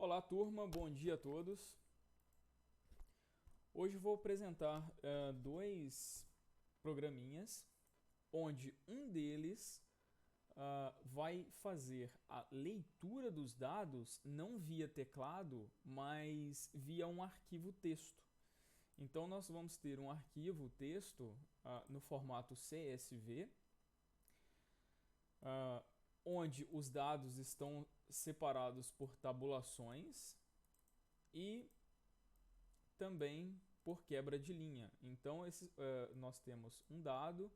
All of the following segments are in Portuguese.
Olá, turma, bom dia a todos. Hoje vou apresentar dois programinhas, onde um deles vai fazer a leitura dos dados não via teclado, mas via um arquivo texto. Então nós vamos ter um arquivo texto no formato CSV, onde os dados estão separados por tabulações e também por quebra de linha. Então nós temos um dado,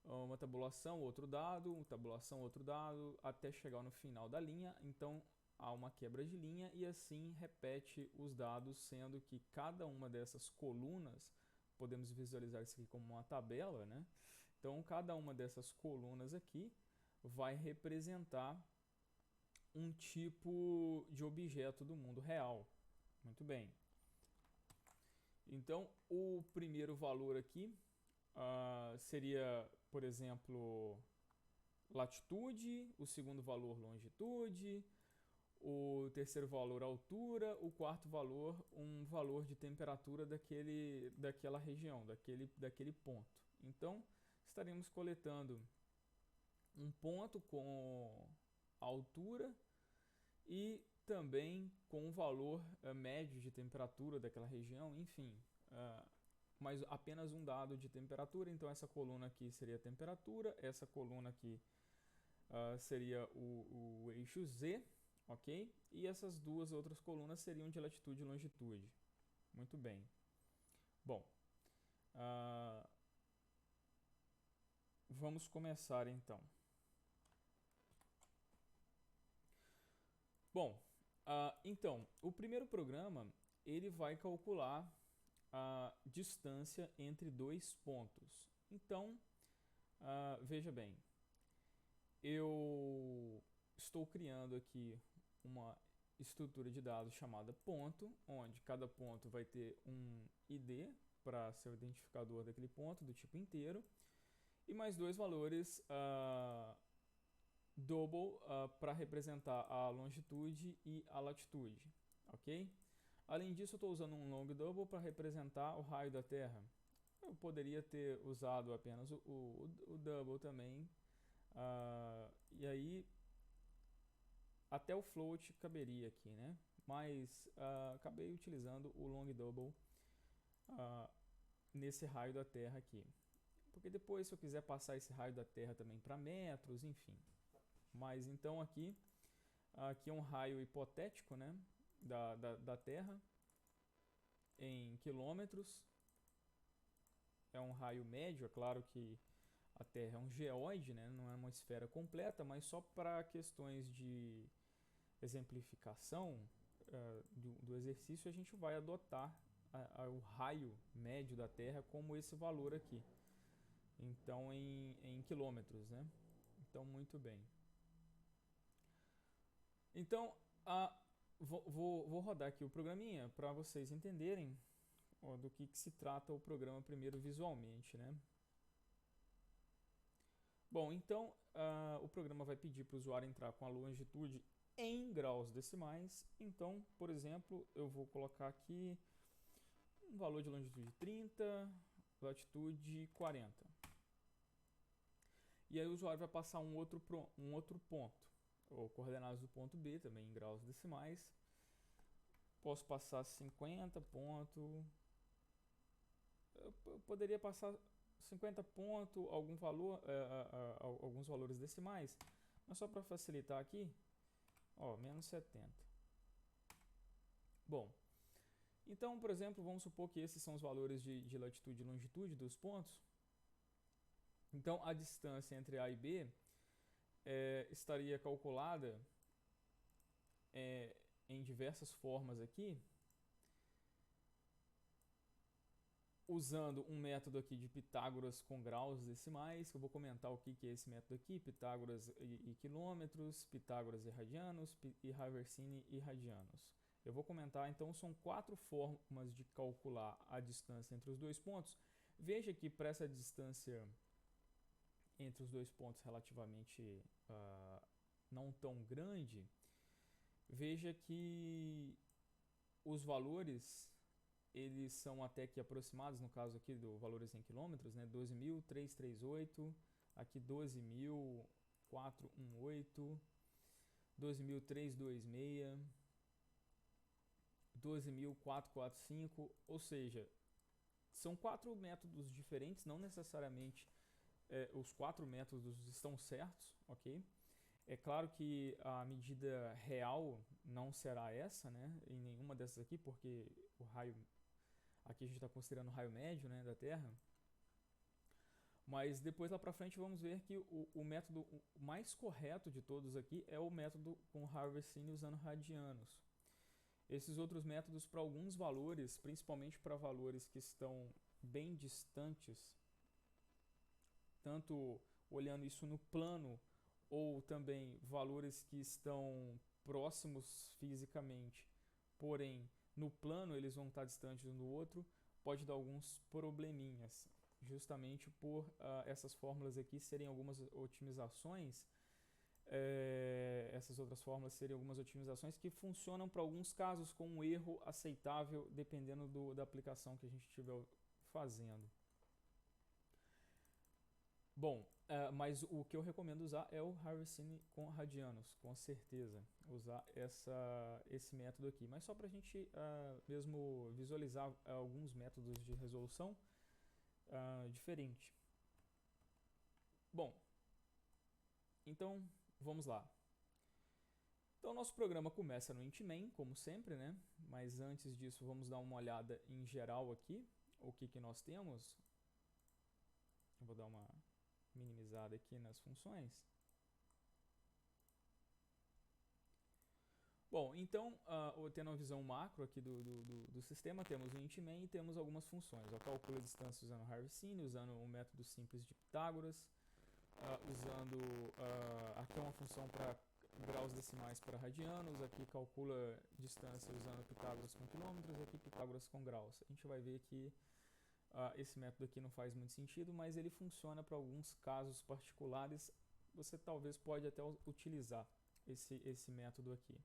uma tabulação, outro dado, uma tabulação, outro dado, até chegar no final da linha. Então há uma quebra de linha e assim repete os dados, sendo que cada uma dessas colunas, podemos visualizar isso aqui como uma tabela, né? Então cada uma dessas colunas aqui vai representar um tipo de objeto do mundo real. Muito bem. Então, o primeiro valor aqui seria, por exemplo, latitude, o segundo valor longitude, o terceiro valor altura, o quarto valor um valor de temperatura daquela região, daquele ponto. Então, estaremos coletando um ponto com a altura e também com o valor médio de temperatura daquela região, enfim, mas apenas um dado de temperatura. Então essa coluna aqui seria a temperatura, essa coluna aqui seria o eixo Z, ok? E essas duas outras colunas seriam de latitude e longitude. Muito bem. Bom, vamos começar então. Bom, então, o primeiro programa ele vai calcular a distância entre dois pontos. Então, veja bem, eu estou criando aqui uma estrutura de dados chamada ponto, onde cada ponto vai ter um ID para ser o identificador daquele ponto do tipo inteiro, e mais dois valores double para representar a longitude e a latitude, ok? Além disso, eu estou usando um long double para representar o raio da Terra. Eu poderia ter usado apenas o double também, e aí até o float caberia aqui, né? Mas acabei utilizando o long double nesse raio da Terra aqui, porque depois, se eu quiser passar esse raio da Terra também para metros, enfim. Mas então aqui é um raio hipotético, né, da Terra em quilômetros. É um raio médio, é claro que a Terra é um geóide, né, não é uma esfera completa, mas só para questões de exemplificação do exercício a gente vai adotar o raio médio da Terra como esse valor aqui. Então em quilômetros, né? Então muito bem. Então, vou rodar aqui o programinha para vocês entenderem do que se trata o programa primeiro visualmente, né? Bom, então o programa vai pedir para o usuário entrar com a longitude em graus decimais. Então, por exemplo, eu vou colocar aqui um valor de longitude 30, latitude 40. E aí o usuário vai passar um outro ponto, ou coordenadas do ponto B, também em graus decimais. Posso passar 50 ponto. Eu poderia passar 50 ponto, algum valor, alguns valores decimais, mas só para facilitar aqui, ó, menos 70. Bom, então, por exemplo, vamos supor que esses são os valores de latitude e longitude dos pontos. Então, a distância entre A e B estaria calculada em diversas formas aqui, usando um método aqui de Pitágoras com graus decimais, que eu vou comentar o que é esse método aqui, Pitágoras e quilômetros, Pitágoras e radianos, e Haversine e radianos. Eu vou comentar, então, são 4 formas de calcular a distância entre os dois pontos. Veja que para essa distância entre os dois pontos relativamente não tão grande, veja que os valores eles são até que aproximados, no caso aqui do valores em quilômetros, né? 12.338, aqui 12.418, 12.326, 12.445, ou seja, são 4 métodos diferentes, não necessariamente os 4 métodos estão certos, ok? É claro que a medida real não será essa, né? Em nenhuma dessas aqui, porque o raio aqui a gente está considerando o raio médio, né, da Terra. Mas depois lá para frente vamos ver que o método mais correto de todos aqui é o método com Harvestine usando radianos. Esses outros métodos para alguns valores, principalmente para valores que estão bem distantes, tanto olhando isso no plano ou também valores que estão próximos fisicamente, porém no plano eles vão estar distantes um do outro, pode dar alguns probleminhas, justamente por essas fórmulas aqui serem algumas otimizações. Essas outras fórmulas seriam algumas otimizações que funcionam para alguns casos com um erro aceitável, dependendo da aplicação que a gente estiver fazendo. Bom, mas o que eu recomendo usar é o Harvestine com radianos, com certeza, usar esse método aqui. Mas só para a gente mesmo visualizar alguns métodos de resolução diferente. Bom, então vamos lá. Então nosso programa começa no int.main, como sempre, né? Mas antes disso vamos dar uma olhada em geral aqui, o que nós temos. Eu vou dar uma minimizada aqui nas funções. Bom, então, tendo uma visão macro aqui do sistema, temos o int.main e temos algumas funções. Eu calculo a distância usando Harvestine, usando um método simples de Pitágoras, aqui é uma função para graus decimais para radianos, aqui calcula distância usando Pitágoras com quilômetros, aqui Pitágoras com graus. A gente vai ver que esse método aqui não faz muito sentido, mas ele funciona para alguns casos particulares. Você talvez pode até utilizar esse método aqui,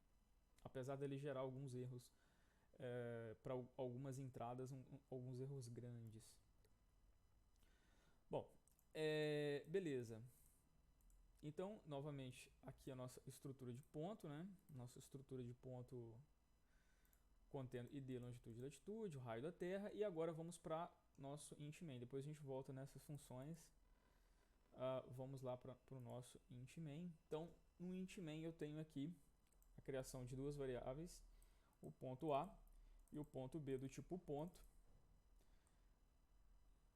apesar dele gerar alguns erros para algumas entradas, alguns erros grandes. Bom, beleza. Então, novamente, aqui a nossa estrutura de ponto, né? Nossa estrutura de ponto contendo ID, longitude e latitude, o raio da Terra. E agora vamos para nosso int.main. Depois a gente volta nessas funções. Vamos lá para o nosso int.main. Então, no int.main eu tenho aqui a criação de duas variáveis, o ponto A e o ponto B do tipo ponto.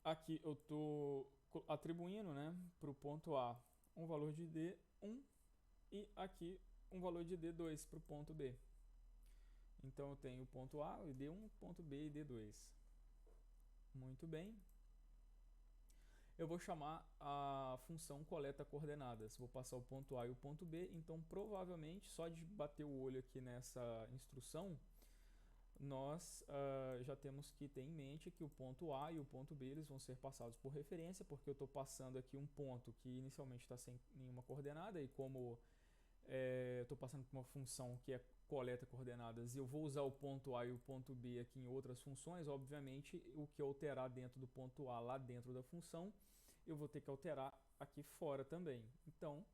Aqui eu estou atribuindo, né, para o ponto A um valor de D1 e aqui um valor de D2 para o ponto B. Então eu tenho o ponto A, o D1, ponto B e D2. Muito bem. Eu vou chamar a função coleta coordenadas. Vou passar o ponto A e o ponto B. Então provavelmente, só de bater o olho aqui nessa instrução, nós já temos que ter em mente que o ponto A e o ponto B eles vão ser passados por referência, porque eu estou passando aqui um ponto que inicialmente está sem nenhuma coordenada, e como eu estou passando por uma função que é coleta coordenadas e eu vou usar o ponto A e o ponto B aqui em outras funções, obviamente o que eu alterar dentro do ponto A lá dentro da função, eu vou ter que alterar aqui fora também. Então,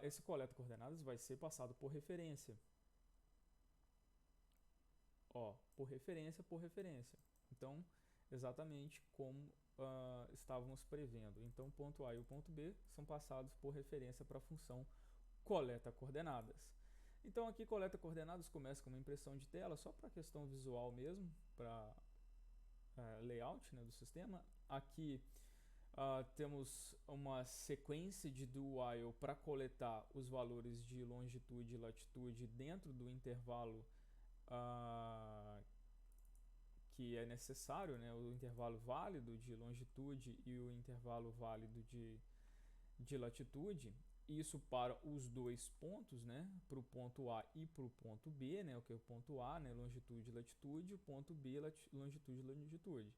esse coleta coordenadas vai ser passado por referência. Por referência. Então, exatamente como estávamos prevendo. Então, o ponto A e o ponto B são passados por referência para a função coleta coordenadas. Então, aqui coleta coordenadas começa com uma impressão de tela, só para questão visual mesmo, para layout, né, do sistema. Aqui temos uma sequência de do while para coletar os valores de longitude e latitude dentro do intervalo que é necessário, né, o intervalo válido de longitude e o intervalo válido de latitude. Isso para os dois pontos, né, para o ponto A e para o ponto B, né, o que é o ponto A, né, longitude e latitude, o ponto B, longitude e longitude.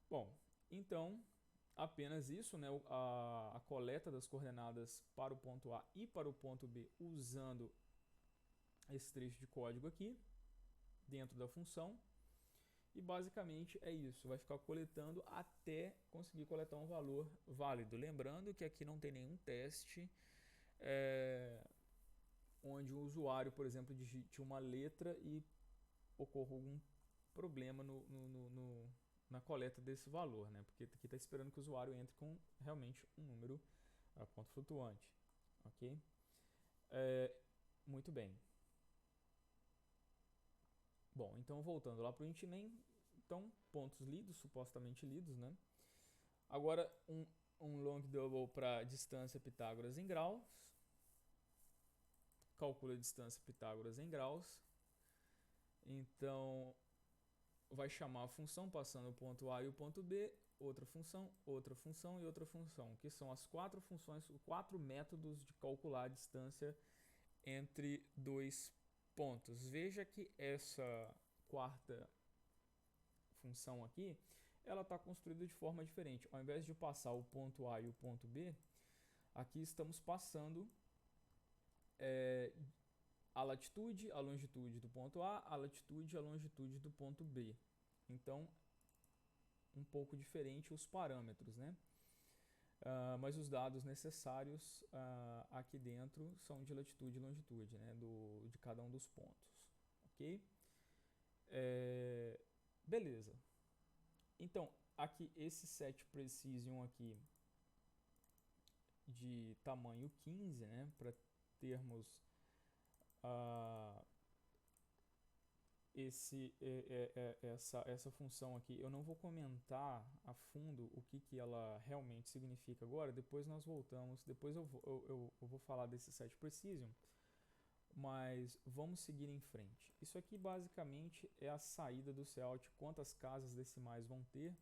Bom, então apenas isso, né, a coleta das coordenadas para o ponto A e para o ponto B usando esse trecho de código aqui dentro da função. E basicamente é isso, vai ficar coletando até conseguir coletar um valor válido. Lembrando que aqui não tem nenhum teste onde o usuário, por exemplo, digite uma letra e ocorra algum problema na coleta desse valor, né? Porque aqui está esperando que o usuário entre com realmente um número a ponto flutuante, ok? Muito bem. Bom, então voltando lá para o int main, então pontos lidos, supostamente lidos, né? Agora um long double para distância Pitágoras em graus. Calcula a distância Pitágoras em graus. Então vai chamar a função passando o ponto A e o ponto B, outra função e outra função, que são as quatro funções, quatro métodos de calcular a distância entre dois pontos. Veja que essa quarta função aqui, ela está construída de forma diferente. Ao invés de passar o ponto A e o ponto B, aqui estamos passando a latitude, a longitude do ponto A, a latitude e a longitude do ponto B. Então, um pouco diferente os parâmetros, né? Mas os dados necessários aqui dentro são de latitude e longitude, né? De cada um dos pontos, ok? Beleza. Então, aqui esse set precision aqui de tamanho 15, né? Para termos essa função aqui. Eu não vou comentar a fundo o que ela realmente significa agora, depois nós voltamos, depois eu vou falar desse set precision, mas vamos seguir em frente. Isso aqui basicamente é a saída do cout, quantas casas decimais vão ter,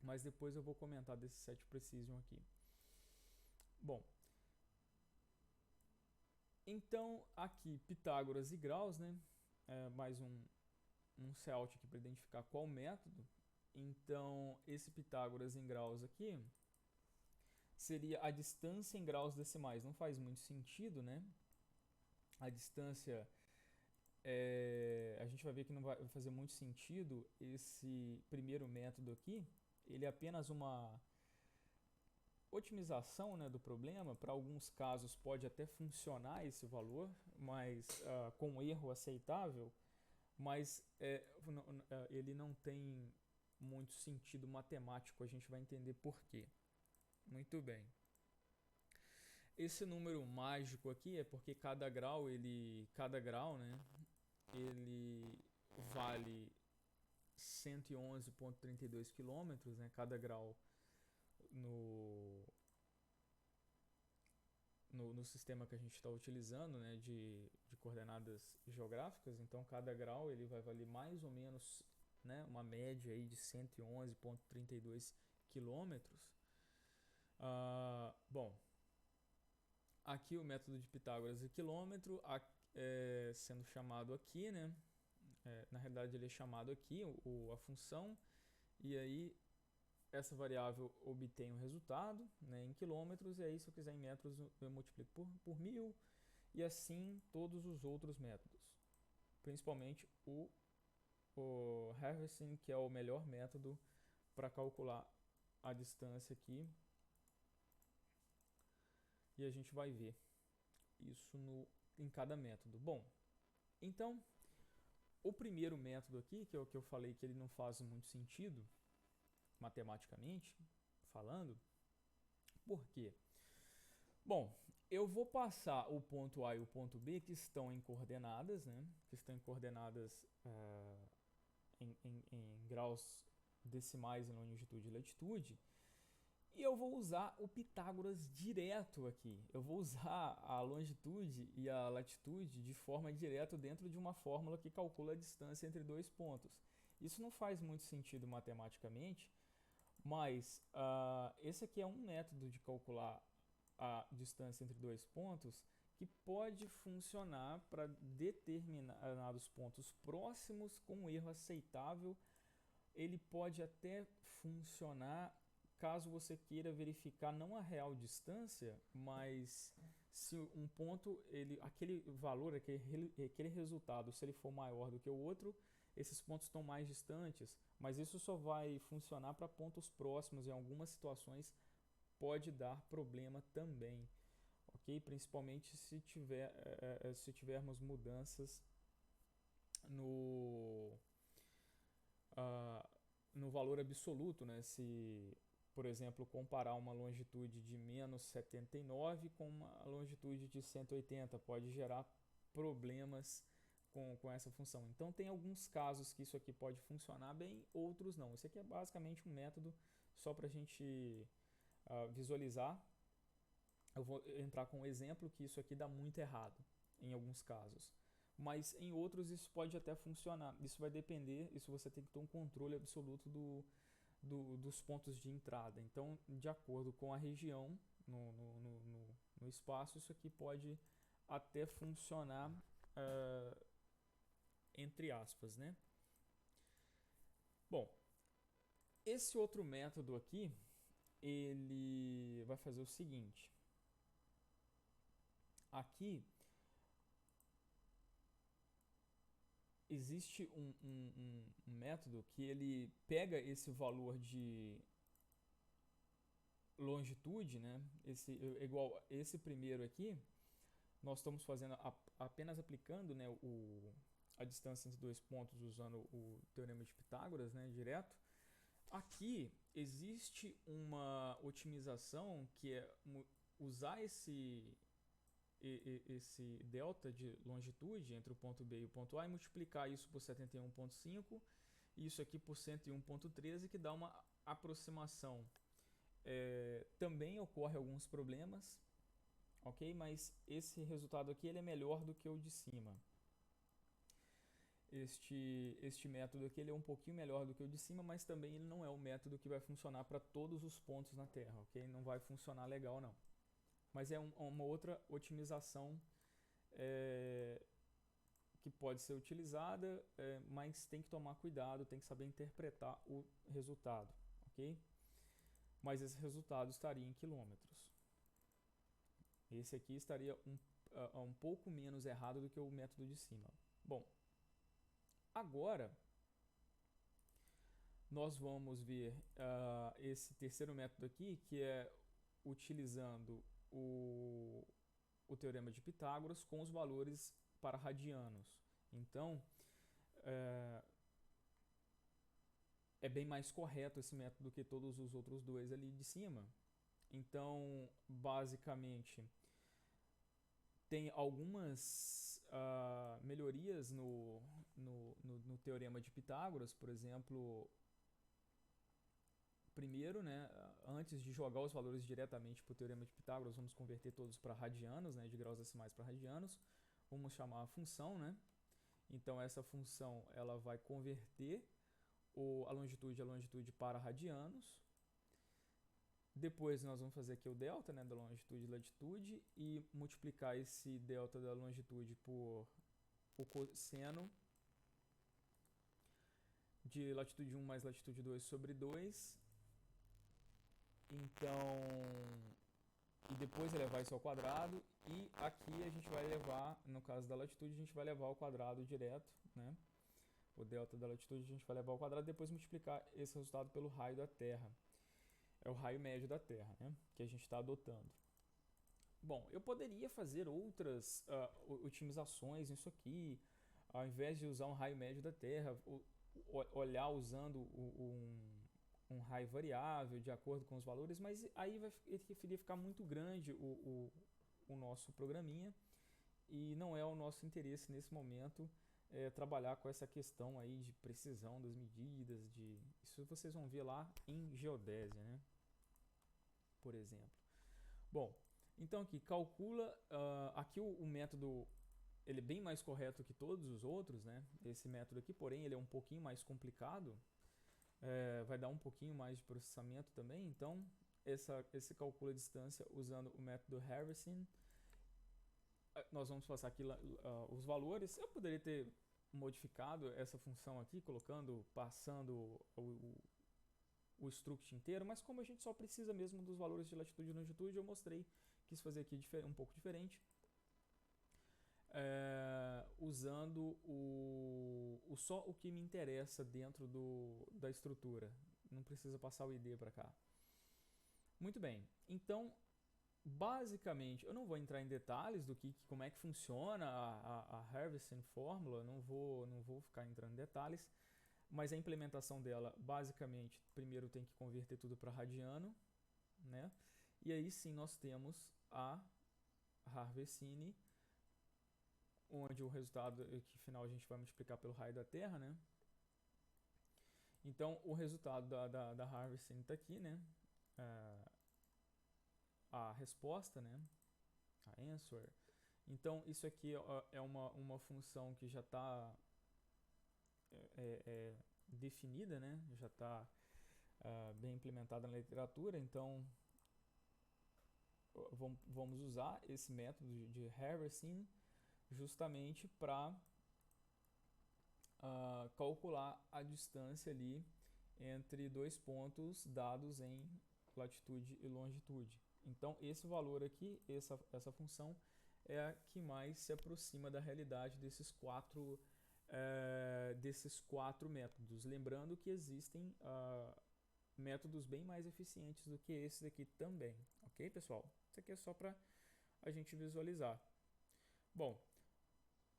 mas depois eu vou comentar desse set precision aqui. Bom, então aqui Pitágoras e graus, né? Mais um cout aqui para identificar qual método. Então esse Pitágoras em graus aqui seria a distância em graus decimais. Não faz muito sentido, né? A distância, a gente vai ver que não vai fazer muito sentido esse primeiro método aqui. Ele é apenas uma otimização, né, do problema. Para alguns casos pode até funcionar esse valor, mas com erro aceitável, mas ele não tem muito sentido matemático. A gente vai entender por quê. Muito bem. Esse número mágico aqui é porque cada grau, né, ele vale 111,32 km, né, cada grau no sistema que a gente está utilizando, né, de coordenadas geográficas. Então cada grau ele vai valer mais ou menos, né, uma média aí de 111,32 km. Bom, aqui o método de Pitágoras e quilômetro sendo chamado aqui, né? Na realidade ele é chamado aqui, a função, e aí essa variável obtém o resultado, né, em quilômetros, e aí se eu quiser em metros eu multiplico por 1000, e assim todos os outros métodos, principalmente o Harvesting, que é o melhor método para calcular a distância aqui, e a gente vai ver isso em cada método. Bom, então o primeiro método aqui, que é o que eu falei que ele não faz muito sentido matematicamente falando. Por quê? Bom, eu vou passar o ponto A e o ponto B que estão em coordenadas, né? Que estão em coordenadas em graus decimais em longitude e latitude. E eu vou usar o Pitágoras direto aqui. Eu vou usar a longitude e a latitude de forma direta dentro de uma fórmula que calcula a distância entre dois pontos. Isso não faz muito sentido matematicamente, mas esse aqui é um método de calcular a distância entre dois pontos que pode funcionar para determinados pontos próximos com um erro aceitável. Ele pode até funcionar caso você queira verificar não a real distância, mas se um ponto, aquele valor, aquele resultado, se ele for maior do que o outro, esses pontos estão mais distantes, mas isso só vai funcionar para pontos próximos. Em algumas situações pode dar problema também, ok? Principalmente se tivermos mudanças no, uh, no valor absoluto, né? Se, por exemplo, comparar uma longitude de menos 79 com uma longitude de 180, pode gerar problemas com essa função. Então tem alguns casos que isso aqui pode funcionar bem, outros não. Isso aqui é basicamente um método só para a gente visualizar. Eu vou entrar com um exemplo que isso aqui dá muito errado em alguns casos, mas em outros isso pode até funcionar. Isso vai depender, isso você tem que ter um controle absoluto dos pontos de entrada. Então, de acordo com a região no espaço, isso aqui pode até funcionar entre aspas, né? Bom, esse outro método aqui, ele vai fazer o seguinte. Aqui existe um método que ele pega esse valor de longitude, né? Igual esse primeiro aqui, nós estamos fazendo apenas aplicando, né, a distância entre dois pontos usando o teorema de Pitágoras, né, direto. Aqui existe uma otimização que é usar esse delta de longitude entre o ponto B e o ponto A e multiplicar isso por 71,5 e isso aqui por 101,13, que dá uma aproximação. Também ocorre alguns problemas, ok? Mas esse resultado aqui ele é melhor do que o de cima. Este método aqui ele é um pouquinho melhor do que o de cima, mas também ele não é o método que vai funcionar para todos os pontos na Terra, ok? Não vai funcionar legal não. Mas é uma outra otimização que pode ser utilizada, mas tem que tomar cuidado, tem que saber interpretar o resultado, ok? Mas esse resultado estaria em quilômetros. Esse aqui estaria um pouco menos errado do que o método de cima. Bom, agora nós vamos ver esse terceiro método aqui, que é utilizando o teorema de Pitágoras com os valores para radianos. Então, é bem mais correto esse método do que todos os outros dois ali de cima. Então, basicamente, tem algumas melhorias no teorema de Pitágoras. Por exemplo, primeiro, né, antes de jogar os valores diretamente para o teorema de Pitágoras, vamos converter todos para radianos, né, de graus decimais para radianos. Vamos chamar a função, né? Então essa função ela vai converter a longitude para radianos. Depois nós vamos fazer aqui o delta, né, da longitude e latitude e multiplicar esse delta da longitude por o cosseno de latitude 1 mais latitude 2 sobre 2. Então, e depois elevar isso ao quadrado, e aqui a gente vai levar, no caso da latitude, a gente vai levar ao quadrado direto, né? O delta da latitude a gente vai levar ao quadrado e depois multiplicar esse resultado pelo raio da Terra. É o raio médio da Terra, né, que a gente está adotando. Bom, eu poderia fazer outras otimizações nisso aqui, ao invés de usar um raio médio da Terra, olhar usando um raio variável de acordo com os valores, mas aí iria ficar muito grande o nosso programinha e não é o nosso interesse nesse momento trabalhar com essa questão aí de precisão das medidas, isso vocês vão ver lá em geodésia, né? Por exemplo. Bom, então aqui calcula, aqui o método ele é bem mais correto que todos os outros, né? Esse método aqui, porém, ele é um pouquinho mais complicado, vai dar um pouquinho mais de processamento também. Então, esse calcula a distância usando o método Harrison. Nós vamos passar aqui os valores. Eu poderia ter modificado essa função aqui, passando o struct inteiro, mas como a gente só precisa mesmo dos valores de latitude e longitude, eu mostrei quis fazer aqui um pouco diferente, usando só o que me interessa dentro da estrutura. Não precisa passar o ID para cá. Muito bem, então basicamente eu não vou entrar em detalhes do como é que funciona a Harvesting Fórmula, não vou ficar entrando em detalhes, mas a implementação dela basicamente primeiro tem que converter tudo para radiano, né? E aí sim nós temos a Harvesting, onde o resultado que final a gente vai multiplicar pelo raio da Terra, né? Então o resultado da Harvesting está aqui, né? A resposta, né? A answer. Então isso aqui é uma função que já está definida, né? Já está bem implementada na literatura. Então vamos usar esse método de Harvesting justamente para calcular a distância ali entre dois pontos dados em latitude e longitude. Então esse valor aqui, essa função, é a que mais se aproxima da realidade desses quatro métodos. Lembrando que existem métodos bem mais eficientes do que esse daqui também. Ok, pessoal? Isso aqui é só para a gente visualizar. Bom,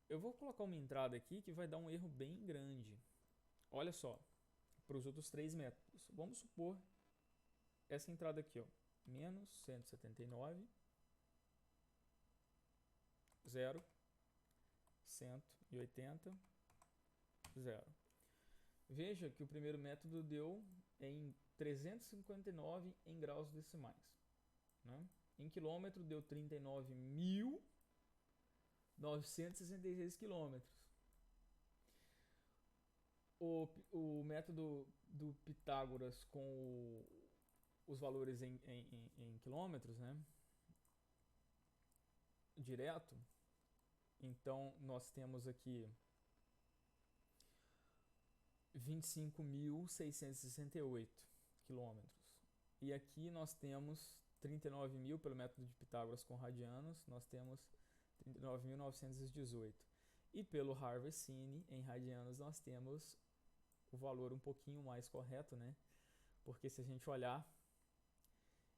eu vou colocar uma entrada aqui que vai dar um erro bem grande. Olha só, para os outros três métodos. Vamos supor essa entrada aqui, ó, menos 179, 0, 180, 0. Veja que o primeiro método deu em 359 em graus decimais, né? Em quilômetro deu 39.966 quilômetros. O método do Pitágoras com os valores em quilômetros, né? Direto. Então nós temos aqui 25.668 quilômetros. E aqui nós temos 39.000 pelo método de Pitágoras com radianos, nós temos 39.918. E pelo Harvesting em radianos nós temos o valor um pouquinho mais correto, né? Porque se a gente olhar,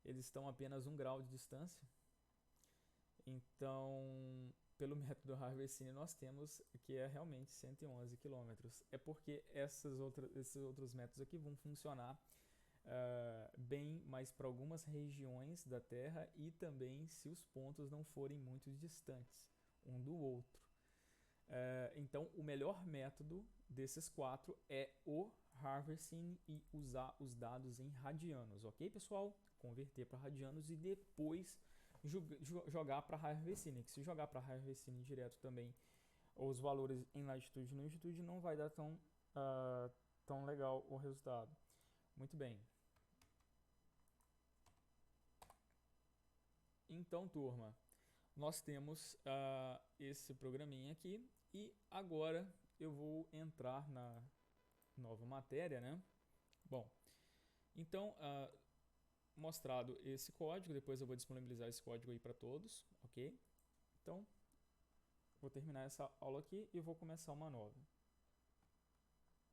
eles estão a apenas 1 grau de distância. Então, pelo método Harvesting nós temos que é realmente 111 quilômetros. É porque esses outros métodos aqui vão funcionar bem mais para algumas regiões da Terra e também se os pontos não forem muito distantes um do outro. Então, o melhor método desses quatro é o Harvesting e usar os dados em radianos, ok, pessoal? Converter para radianos e depois jogar para Harvesting. Se jogar para Harvesting direto também os valores em latitude e longitude, não vai dar tão legal o resultado. Muito bem. Então, turma, nós temos esse programinha aqui e agora eu vou entrar na nova matéria, né? Bom, então, mostrado esse código, depois eu vou disponibilizar esse código aí para todos, ok? Então, vou terminar essa aula aqui e vou começar uma nova.